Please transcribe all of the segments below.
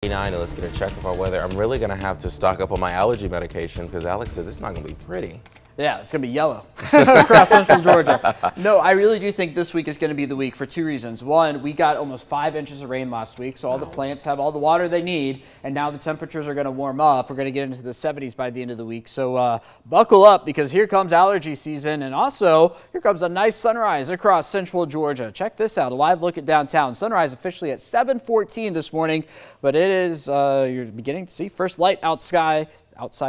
Let's get a check of our weather. I'm really going to have to stock up on my allergy medication because Alex says it's not going to be pretty. Yeah, it's going to be yellow across central Georgia. No, I really do think this week is going to be the week for two reasons. One, we got almost 5 inches of rain last week, so all the plants have all the water they need, and now the temperatures are going to warm up. We're going to get into the 70s by the end of the week, so buckle up because here comes allergy season, and also here comes a nice sunrise across central Georgia. Check this out, a live look at downtown. Sunrise officially at 7:14 this morning, but it is, you're beginning to see first light outside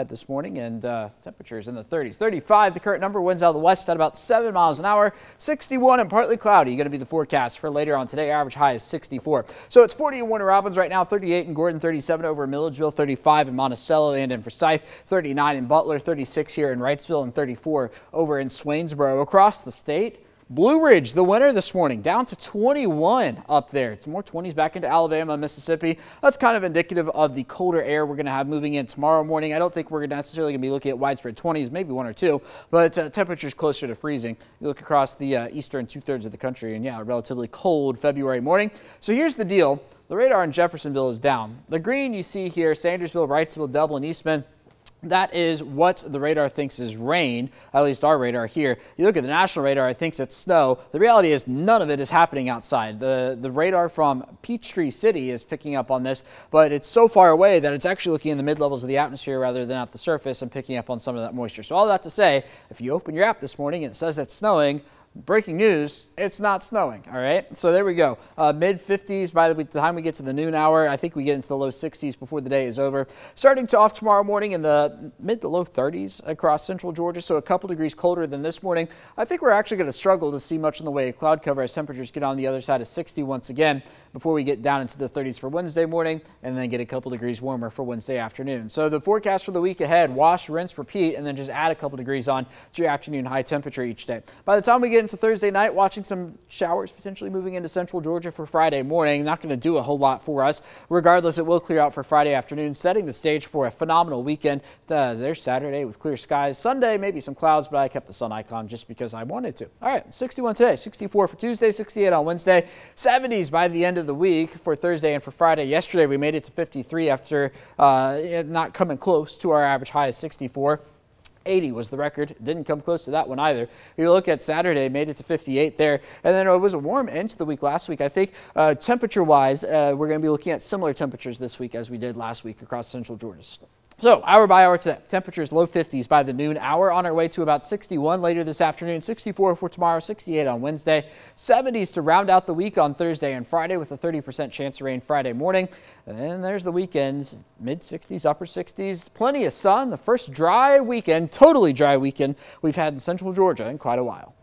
this morning, and temperatures in the 30s. 35, the current number, winds out of the west at about 7 miles an hour. 61 and partly cloudy going to be the forecast for later on today. Average high is 64. So it's 40 in Warner Robins right now, 38 in Gordon, 37 over in Milledgeville, 35 in Monticello and in Forsyth, 39 in Butler, 36 here in Wrightsville, and 34 over in Swainsboro. Across the state, Blue Ridge, the winner this morning, down to 21 up there. More 20s back into Alabama, Mississippi. That's kind of indicative of the colder air we're going to have moving in tomorrow morning. I don't think we're necessarily going to be looking at widespread 20s, maybe one or two, but temperatures closer to freezing. You look across the eastern two-thirds of the country, and yeah, a relatively cold February morning. So here's the deal. The radar in Jeffersonville is down. The green you see here, Sandersville, Wrightsville, Dublin, Eastman, that is what the radar thinks is rain, at least our radar here. You look at the national radar, it thinks it's snow. The reality is none of it is happening outside. The radar from Peachtree City is picking up on this, but it's so far away that it's actually looking in the mid-levels of the atmosphere rather than at the surface and picking up on some of that moisture. So all that to say, if you open your app this morning and it says it's snowing, breaking news, it's not snowing, all right? So there we go. Mid-50s by the time we get to the noon hour. I think we get into the low 60s before the day is over. Starting to off tomorrow morning in the mid to low 30s across central Georgia, so a couple degrees colder than this morning. I think we're actually going to struggle to see much in the way of cloud cover as temperatures get on the other side of 60 once again before we get down into the 30s for Wednesday morning and then get a couple degrees warmer for Wednesday afternoon. So the forecast for the week ahead, wash, rinse, repeat, and then just add a couple degrees on to your afternoon high temperature each day. By the time we get into Thursday night, watching some showers potentially moving into central Georgia for Friday morning. Not going to do a whole lot for us. Regardless, it will clear out for Friday afternoon, setting the stage for a phenomenal weekend. There's Saturday with clear skies. Sunday, maybe some clouds, but I kept the sun icon just because I wanted to. All right, 61 today, 64 for Tuesday, 68 on Wednesday, 70s by the end of the week for Thursday and for Friday. Yesterday, we made it to 53 after not coming close to our average high of 64. 80 was the record. Didn't come close to that one either. You look at Saturday, made it to 58 there. And then it was a warm end to the week last week. I think temperature-wise, we're going to be looking at similar temperatures this week as we did last week across central Georgia. So hour by hour today, temperatures low 50s by the noon hour, on our way to about 61 later this afternoon, 64 for tomorrow, 68 on Wednesday, 70s to round out the week on Thursday and Friday with a 30% chance of rain Friday morning. And then there's the weekends, mid 60s, upper 60s, plenty of sun, the first dry weekend, totally dry weekend we've had in central Georgia in quite a while.